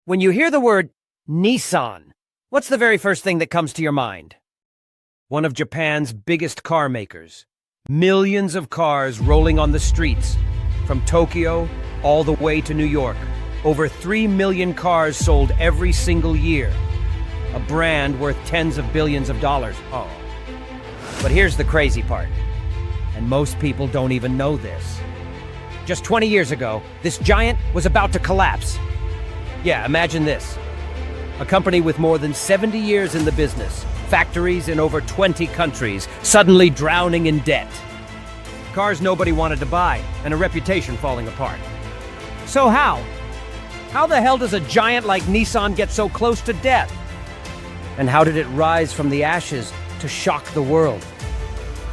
When you hear the word Nissan, what's the very first thing that comes to your mind? One of Japan's biggest car makers. Millions of cars rolling on the streets, from Tokyo all the way to New York. Over 3 million cars sold every single year. A brand worth tens of billions of dollars. Oh. But here's the crazy part. And most people don't even know this. Just 20 years ago, this giant was about to collapse. Yeah, imagine this. A company with more than 70 years in the business, factories in over 20 countries, suddenly drowning in debt. Cars nobody wanted to buy, and a reputation falling apart. So how? How the hell does a giant like Nissan get so close to death? And how did it rise from the ashes to shock the world?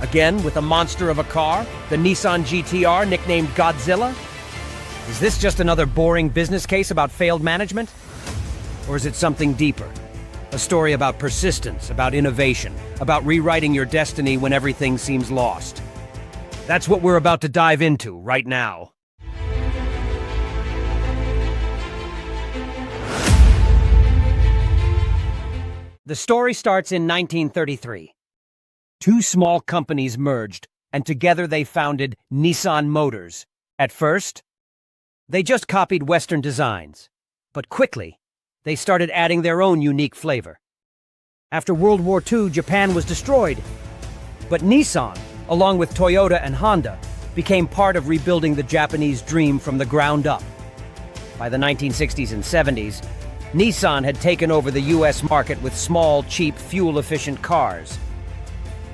Again, with a monster of a car, the Nissan GTR nicknamed Godzilla? Is this just another boring business case about failed management? Or is it something deeper? A story about persistence, about innovation, about rewriting your destiny when everything seems lost. That's what we're about to dive into right now. The story starts in 1933. Two small companies merged, and together they founded Nissan Motors. At first, they just copied Western designs, but quickly, they started adding their own unique flavor. After World War II, Japan was destroyed, but Nissan, along with Toyota and Honda, became part of rebuilding the Japanese dream from the ground up. By the 1960s and 70s, Nissan had taken over the US market with small, cheap, fuel-efficient cars.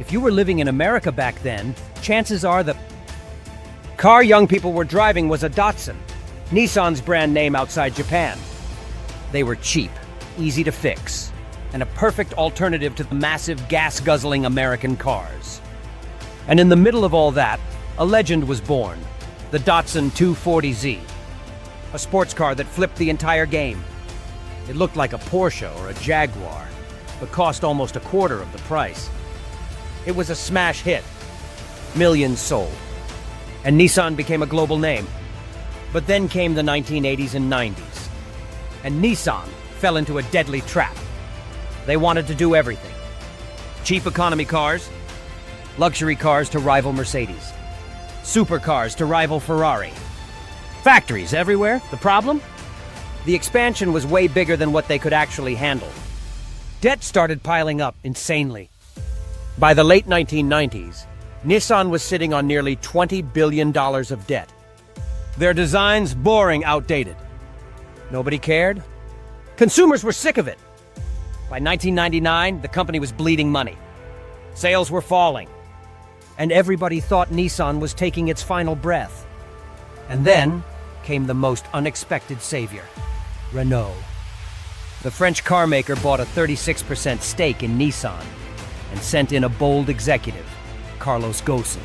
If you were living in America back then, chances are the car young people were driving was a Datsun, Nissan's brand name outside Japan. They were cheap, easy to fix, and a perfect alternative to the massive gas-guzzling American cars. And in the middle of all that, a legend was born, the Datsun 240Z, a sports car that flipped the entire game. It looked like a Porsche or a Jaguar, but cost almost a quarter of the price. It was a smash hit. Millions sold. And Nissan became a global name. But then came the 1980s and 90s. And Nissan fell into a deadly trap. They wanted to do everything. Cheap economy cars, luxury cars to rival Mercedes, supercars to rival Ferrari. Factories everywhere. The problem? The expansion was way bigger than what they could actually handle. Debt started piling up insanely. By the late 1990s, Nissan was sitting on nearly $20 billion of debt. Their designs boring, outdated. Nobody cared. Consumers were sick of it. By 1999, the company was bleeding money. Sales were falling. And everybody thought Nissan was taking its final breath. And then came the most unexpected savior, Renault. The French car maker bought a 36% stake in Nissan and sent in a bold executive, Carlos Ghosn.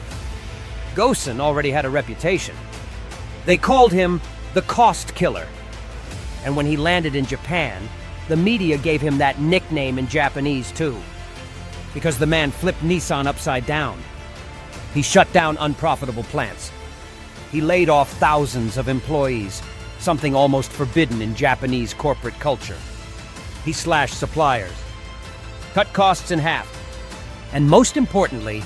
Ghosn already had a reputation. They called him the cost killer. And when he landed in Japan, the media gave him that nickname in Japanese too, because the man flipped Nissan upside down. He shut down unprofitable plants. He laid off thousands of employees, something almost forbidden in Japanese corporate culture. He slashed suppliers, cut costs in half, and most importantly,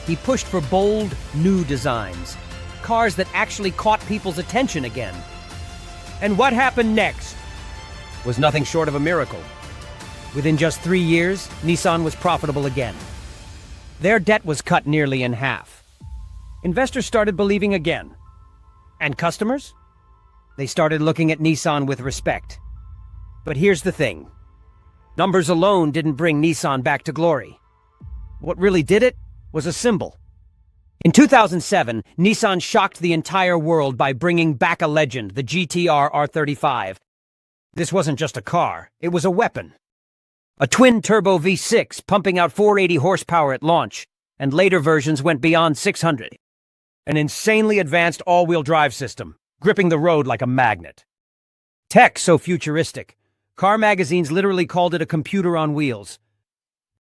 he pushed for bold, new designs, cars that actually caught people's attention again. And what happened next was nothing short of a miracle. Within just 3 years, Nissan was profitable again. Their debt was cut nearly in half. Investors started believing again. And customers? They started looking at Nissan with respect. But here's the thing. Numbers alone didn't bring Nissan back to glory. What really did it was a symbol. In 2007, Nissan shocked the entire world by bringing back a legend, the GTR R35. This wasn't just a car, it was a weapon. A twin-turbo V6 pumping out 480 horsepower at launch, and later versions went beyond 600. An insanely advanced all-wheel drive system, gripping the road like a magnet. Tech so futuristic, car magazines literally called it a computer on wheels.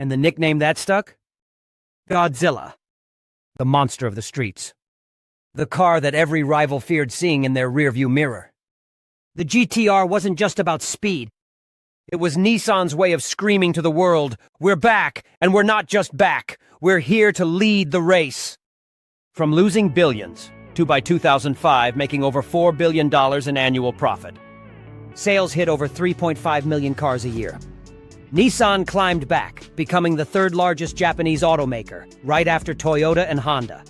And the nickname that stuck? Godzilla. The monster of the streets. The car that every rival feared seeing in their rearview mirror. The GTR wasn't just about speed. It was Nissan's way of screaming to the world, "We're back, and we're not just back. We're here to lead the race." From losing billions to, by 2005, making over $4 billion in annual profit. Sales hit over 3.5 million cars a year. Nissan climbed back, becoming the third largest Japanese automaker, right after Toyota and Honda.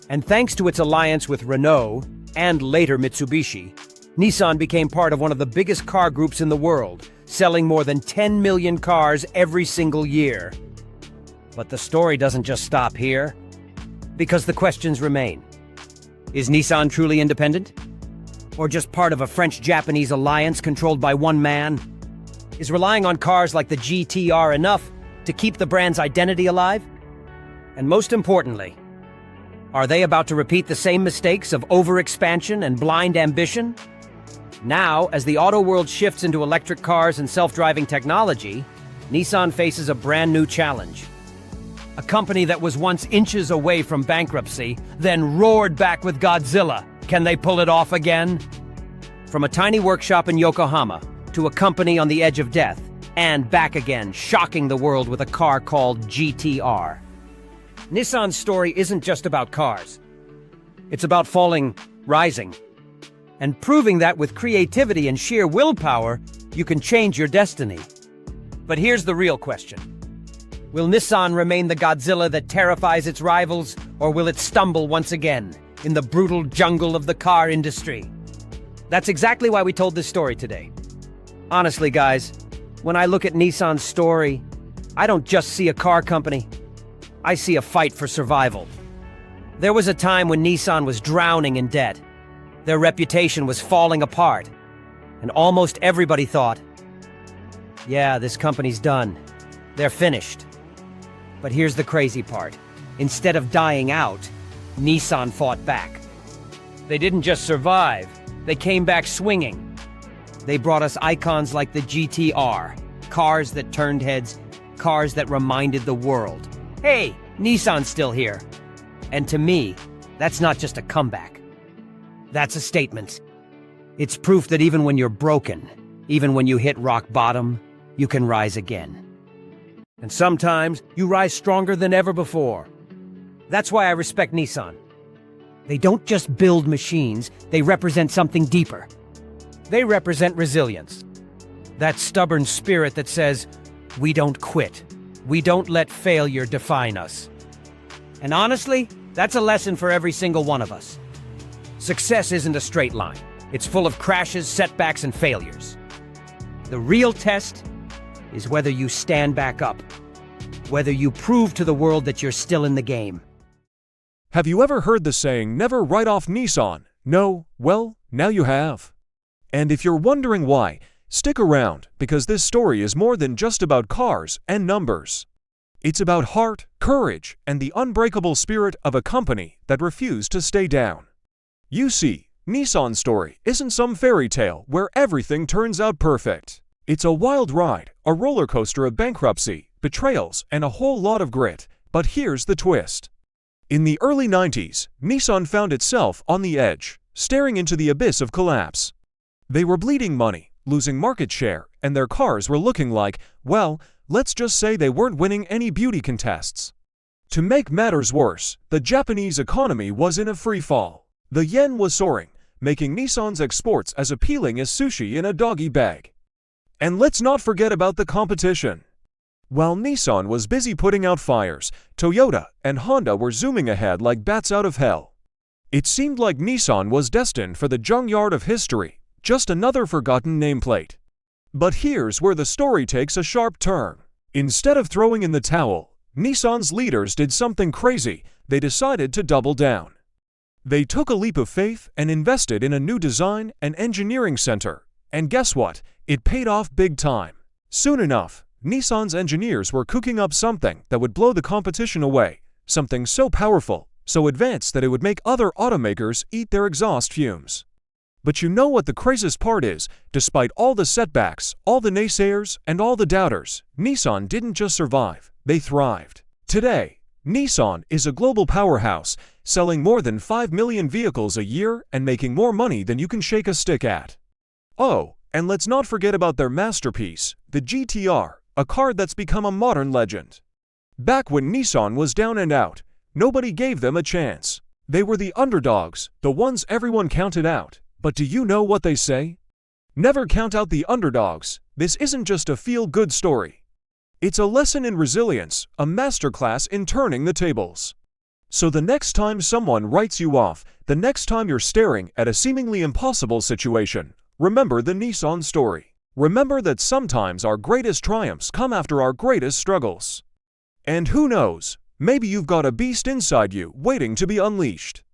And thanks to its alliance with Renault, and later Mitsubishi, Nissan became part of one of the biggest car groups in the world, selling more than 10 million cars every single year. But the story doesn't just stop here, because the questions remain. Is Nissan truly independent? Or just part of a French-Japanese alliance controlled by one man? Is relying on cars like the GTR enough to keep the brand's identity alive? And most importantly, are they about to repeat the same mistakes of overexpansion and blind ambition? Now, as the auto world shifts into electric cars and self-driving technology, Nissan faces a brand new challenge. A company that was once inches away from bankruptcy, then roared back with Godzilla. Can they pull it off again? From a tiny workshop in Yokohama to a company on the edge of death, and back again, shocking the world with a car called GTR. Nissan's story isn't just about cars. It's about falling, rising, and proving that with creativity and sheer willpower, you can change your destiny. But here's the real question. Will Nissan remain the Godzilla that terrifies its rivals, or will it stumble once again in the brutal jungle of the car industry? That's exactly why we told this story today. Honestly, guys, when I look at Nissan's story, I don't just see a car company. I see a fight for survival. There was a time when Nissan was drowning in debt. Their reputation was falling apart. And almost everybody thought, yeah, this company's done. They're finished. But here's the crazy part. Instead of dying out, Nissan fought back. They didn't just survive, they came back swinging. They brought us icons like the GTR, cars that turned heads, cars that reminded the world, hey, Nissan's still here. And to me, that's not just a comeback. That's a statement. It's proof that even when you're broken, even when you hit rock bottom, you can rise again. And sometimes, you rise stronger than ever before. That's why I respect Nissan. They don't just build machines, they represent something deeper. They represent resilience. That stubborn spirit that says, we don't quit. We don't let failure define us. And honestly, that's a lesson for every single one of us. Success isn't a straight line. It's full of crashes, setbacks, and failures. The real test is whether you stand back up, whether you prove to the world that you're still in the game. Have you ever heard the saying, never write off Nissan? No? Well, now you have. And if you're wondering why, stick around, because this story is more than just about cars and numbers. It's about heart, courage, and the unbreakable spirit of a company that refused to stay down. You see, Nissan's story isn't some fairy tale where everything turns out perfect. It's a wild ride, a roller coaster of bankruptcy, betrayals, and a whole lot of grit. But here's the twist. In the early 90s, Nissan found itself on the edge, staring into the abyss of collapse. They were bleeding money, losing market share, and their cars were looking like, well, let's just say they weren't winning any beauty contests. To make matters worse, the Japanese economy was in a free fall. The yen was soaring, making Nissan's exports as appealing as sushi in a doggy bag. And let's not forget about the competition. While Nissan was busy putting out fires, Toyota and Honda were zooming ahead like bats out of hell. It seemed like Nissan was destined for the junkyard of history, just another forgotten nameplate. But here's where the story takes a sharp turn. Instead of throwing in the towel, Nissan's leaders did something crazy. They decided to double down. They took a leap of faith and invested in a new design and engineering center. And guess what? It paid off big time. Soon enough, Nissan's engineers were cooking up something that would blow the competition away. Something so powerful, so advanced that it would make other automakers eat their exhaust fumes. But you know what the craziest part is? Despite all the setbacks, all the naysayers, and all the doubters, Nissan didn't just survive, they thrived. Today, Nissan is a global powerhouse, selling more than 5 million vehicles a year and making more money than you can shake a stick at. Oh, and let's not forget about their masterpiece, the GTR, a car that's become a modern legend. Back when Nissan was down and out, nobody gave them a chance. They were the underdogs, the ones everyone counted out. But do you know what they say? Never count out the underdogs. This isn't just a feel-good story. It's a lesson in resilience, a masterclass in turning the tables. So the next time someone writes you off, the next time you're staring at a seemingly impossible situation, remember the Nissan story. Remember that sometimes our greatest triumphs come after our greatest struggles. And who knows, maybe you've got a beast inside you waiting to be unleashed.